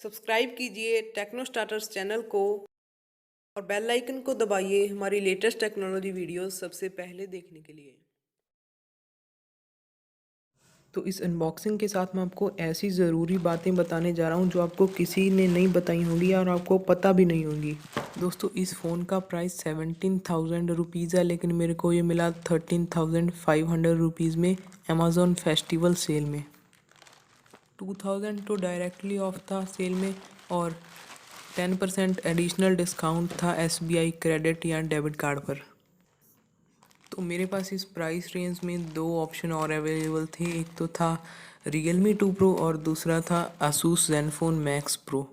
Subscribe कीजिए techno starters channel को और बेल आइकन को दबाइए हमारी लेटेस्ट टेक्नोलॉजी वीडियोस सबसे पहले देखने के लिए। तो इस अनबॉक्सिंग के साथ मैं आपको ऐसी ज़रूरी बातें बताने जा रहा हूँ जो आपको किसी ने नहीं बताई होंगी और आपको पता भी नहीं होंगी। दोस्तों, इस फ़ोन का प्राइस 17,000 रुपीज़ है, लेकिन मेरे को ये मिला 13,500 रुपीज़ में अमेज़ॉन फेस्टिवल सेल में। 2000 तो डायरेक्टली ऑफ था सेल में और 10% एडिशनल डिस्काउंट था SBI क्रेडिट या डेबिट कार्ड पर। तो मेरे पास इस प्राइस रेंज में दो ऑप्शन और अवेलेबल थे। एक तो था Realme 2 Pro और दूसरा था Asus Zenfone Max Pro।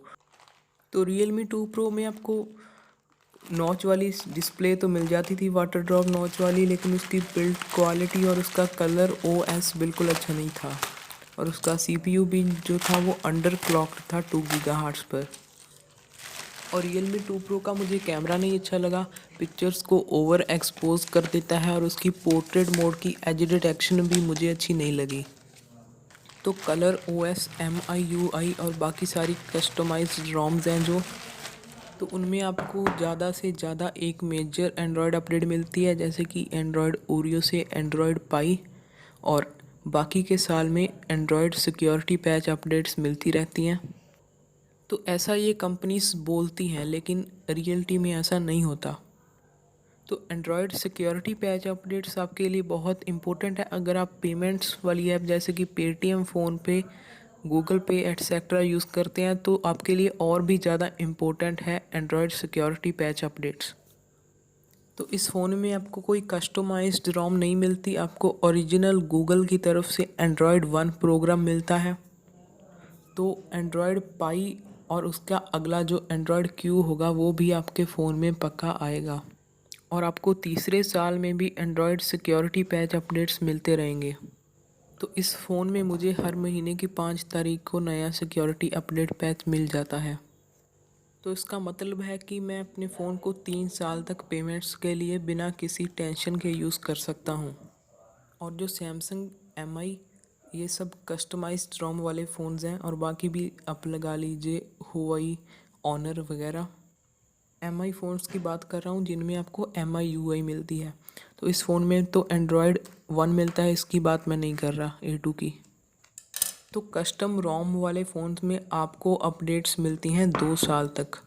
तो Realme 2 Pro में आपको नॉच वाली डिस्प्ले तो मिल जाती थी, वाटर ड्रॉप नॉच वाली, लेकिन उसकी बिल्ड क्वालिटी और उसका कलर OS बिल्कुल अच्छा नहीं था और उसका CPU भी जो था वो अंडर क्लॉक्ड था 2 गीगाहर्ट्ज़ पर। और Realme 2 Pro का मुझे कैमरा नहीं अच्छा लगा, पिक्चर्स को ओवर एक्सपोज कर देता है और उसकी पोर्ट्रेट मोड की एज डिटेक्शन भी मुझे अच्छी नहीं लगी। तो कलर OS MIUI और बाकी सारी कस्टमाइज्ड रोम्स हैं जो, तो उनमें आपको ज़्यादा से ज़्यादा एक मेजर एंड्रॉयड अपडेट मिलती है, जैसे कि एंड्रॉयड ओरियो से एंड्रॉयड पाई, और बाकी के साल में एंड्रॉयड सिक्योरिटी पैच अपडेट्स मिलती रहती हैं। तो ऐसा ये कंपनीज बोलती हैं, लेकिन रियलिटी में ऐसा नहीं होता। तो एंड्रॉयड सिक्योरिटी पैच अपडेट्स आपके लिए बहुत इंपॉर्टेंट है अगर आप पेमेंट्स वाली ऐप जैसे कि पेटीएम, फ़ोनपे, गूगल पे एटसेट्रा यूज़ करते हैं, तो आपके लिए और भी ज़्यादा इम्पोर्टेंट है एंड्रॉयड सिक्योरिटी पैच अपडेट्स। तो इस फ़ोन में आपको कोई कस्टमाइज्ड रोम नहीं मिलती, आपको ओरिजिनल गूगल की तरफ से एंड्रॉयड 1 प्रोग्राम मिलता है। तो एंड्रॉयड पाई और उसका अगला जो एंड्रॉयड क्यू होगा वो भी आपके फ़ोन में पक्का आएगा और आपको तीसरे साल में भी एंड्रॉयड सिक्योरिटी पैच अपडेट्स मिलते रहेंगे। तो इस फ़ोन में मुझे हर महीने की 5 तारीख को नया सिक्योरिटी अपडेट पैच मिल जाता है। तो इसका मतलब है कि मैं अपने फ़ोन को 3 साल तक पेमेंट्स के लिए बिना किसी टेंशन के यूज़ कर सकता हूँ। और जो सैमसंग MI, ये सब कस्टमाइज्ड रोम वाले फ़ोन्स हैं, और बाकी भी आप लगा लीजिए हुआई, ऑनर वगैरह। MI फ़ोन्स की बात कर रहा हूँ जिनमें आपको MIUI मिलती है। तो इस फ़ोन में तो एंड्रॉयड 1 मिलता है, इसकी बात मैं नहीं कर रहा A2 की। तो कस्टम रोम वाले फ़ोन्स में आपको अपडेट्स मिलती हैं 2 साल तक,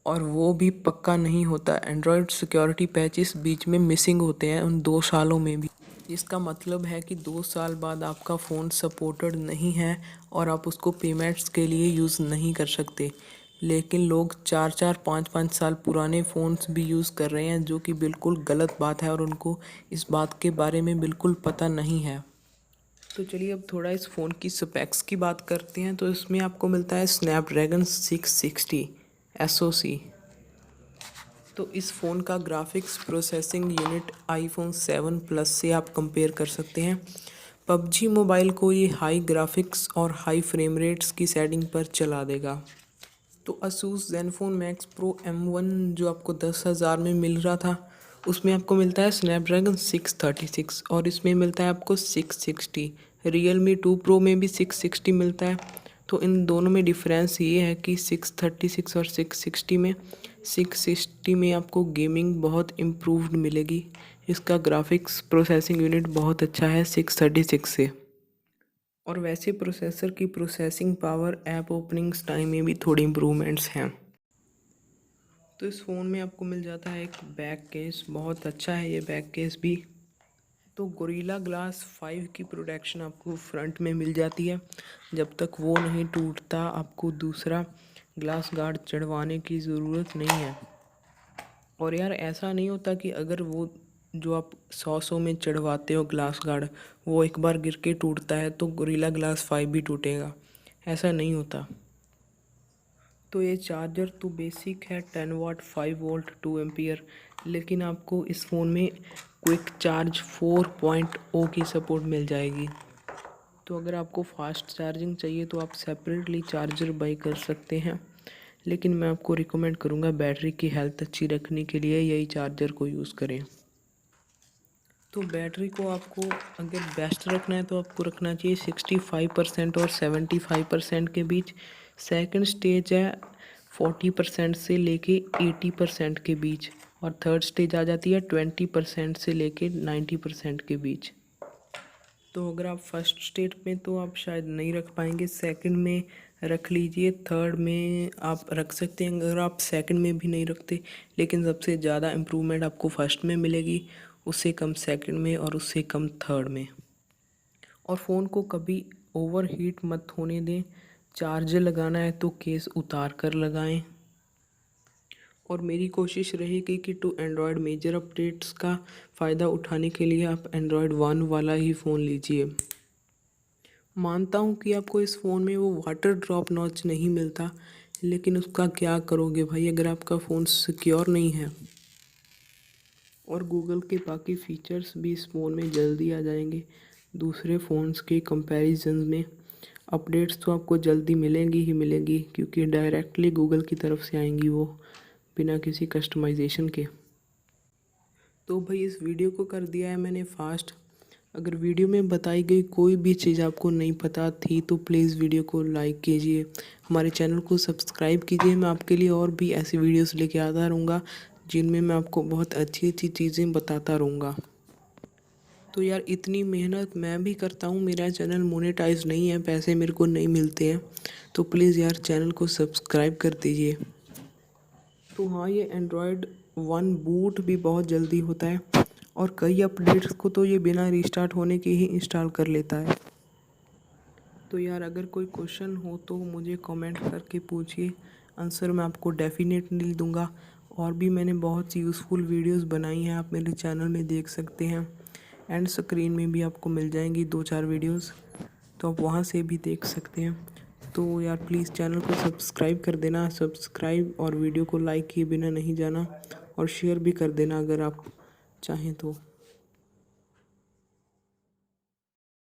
और वो भी पक्का नहीं होता। एंड्रॉयड सिक्योरिटी पैचेस बीच में मिसिंग होते हैं उन 2 सालों में भी। इसका मतलब है कि 2 साल बाद आपका फ़ोन सपोर्टेड नहीं है और आप उसको पेमेंट्स के लिए यूज़ नहीं कर सकते। लेकिन लोग 4-4 5-5 साल पुराने फ़ोन्स भी यूज़ कर रहे हैं, जो कि बिल्कुल गलत बात है और उनको इस बात के बारे में बिल्कुल पता नहीं है। तो चलिए अब थोड़ा इस फ़ोन की स्पेक्स की बात करते हैं। तो इसमें आपको मिलता है स्नैपड्रैगन 660 SoC। तो इस फ़ोन का graphics processing unit iPhone 7 plus से आप कंपेयर कर सकते हैं। PUBG मोबाइल को ये हाई ग्राफिक्स और हाई फ्रेम रेट्स की सेटिंग पर चला देगा। तो Asus Zenfone Max Pro M1 जो आपको 10,000 में मिल रहा था, उसमें आपको मिलता है स्नैपड्रैगन 636 और इसमें मिलता है आपको 660। Realme 2 Pro में भी 660 मिलता है। तो इन दोनों में डिफरेंस ये है कि 636 और 660 में आपको गेमिंग बहुत इम्प्रूव्ड मिलेगी। इसका ग्राफिक्स प्रोसेसिंग यूनिट बहुत अच्छा है 636 से। और वैसे प्रोसेसर की processing power, app openings time में भी थोड़ी इम्प्रूवमेंट्स हैं। तो इस फ़ोन में आपको मिल जाता है एक बैक केस, बहुत अच्छा है ये बैक केस भी। तो गोरिल्ला ग्लास 5 की प्रोटेक्शन आपको फ्रंट में मिल जाती है। जब तक वो नहीं टूटता आपको दूसरा ग्लास गार्ड चढ़वाने की ज़रूरत नहीं है। और यार ऐसा नहीं होता कि अगर वो जो आप 100 में चढ़वाते हो ग्लास गार्ड, वो एक बार गिर के टूटता है तो गोरिल्ला ग्लास 5 भी टूटेगा, ऐसा नहीं होता। तो ये चार्जर तो बेसिक है 10 वाट 5 वोल्ट 2 एम्पियर, लेकिन आपको इस फ़ोन में क्विक चार्ज 4.0 की सपोर्ट मिल जाएगी। तो अगर आपको फास्ट चार्जिंग चाहिए तो आप सेपरेटली चार्जर बाई कर सकते हैं, लेकिन मैं आपको रिकमेंड करूँगा बैटरी की हेल्थ अच्छी रखने के लिए यही चार्जर को यूज़ करें। तो बैटरी को आपको अगर बेस्ट रखना है तो आपको रखना चाहिए 65% और 75% के बीच। सेकंड स्टेज है 40% से लेके 80% के बीच, और थर्ड स्टेज आ जाती है 20% से लेके 90% के बीच। तो अगर आप फर्स्ट स्टेज में तो आप शायद नहीं रख पाएंगे, सेकंड में रख लीजिए, थर्ड में आप रख सकते हैं अगर आप सेकंड में भी नहीं रखते। लेकिन सबसे ज़्यादा इम्प्रूवमेंट आपको फर्स्ट में मिलेगी, उससे कम सेकंड में और उससे कम थर्ड में। और फ़ोन को कभी ओवर हीट मत होने दें। चार्जर लगाना है तो केस उतार कर लगाएं। और मेरी कोशिश रहेगी कि टू एंड्रॉयड मेजर अपडेट्स का फ़ायदा उठाने के लिए आप एंड्रॉयड 1 वाला ही फ़ोन लीजिए। मानता हूँ कि आपको इस फ़ोन में वो वाटर ड्रॉप नॉच नहीं मिलता, लेकिन उसका क्या करोगे भाई अगर आपका फ़ोन सिक्योर नहीं है। और गूगल के बाकी फ़ीचर्स भी इस फ़ोन में जल्दी आ जाएंगे दूसरे फ़ोन्स के कंपैरिजन में। अपडेट्स तो आपको जल्दी मिलेंगी ही मिलेंगी, क्योंकि डायरेक्टली गूगल की तरफ से आएंगी वो, बिना किसी कस्टमाइजेशन के। तो भाई इस वीडियो को कर दिया है मैंने फास्ट। अगर वीडियो में बताई गई कोई भी चीज़ आपको नहीं पता थी तो प्लीज़ वीडियो को लाइक कीजिए, हमारे चैनल को सब्सक्राइब कीजिए। मैं आपके लिए और भी ऐसी वीडियोस लेके आता रहूँगा जिनमें मैं आपको बहुत अच्छी अच्छी चीज़ें बताता रहूँगा। तो यार इतनी मेहनत मैं भी करता हूँ, मेरा चैनल मोनेटाइज नहीं है, पैसे मेरे को नहीं मिलते हैं, तो प्लीज़ यार चैनल को सब्सक्राइब कर दीजिए। तो हाँ, ये एंड्रॉयड 1 बूट भी बहुत जल्दी होता है, और कई अपडेट्स को तो ये बिना रीस्टार्ट होने के ही इंस्टॉल कर लेता है। तो यार अगर कोई क्वेश्चन हो तो मुझे कमेंट करके पूछिए, आंसर मैं आपको डेफिनेटली दूंगा। और भी मैंने बहुत सी यूज़फुल वीडियोस बनाई हैं, आप मेरे चैनल में देख सकते हैं। एंड स्क्रीन में भी आपको मिल जाएंगी 2-4 वीडियोस, तो आप वहाँ से भी देख सकते हैं। तो यार प्लीज़ चैनल को सब्सक्राइब कर देना, सब्सक्राइब और वीडियो को लाइक किए बिना नहीं जाना, और शेयर भी कर देना अगर आप चाहें तो।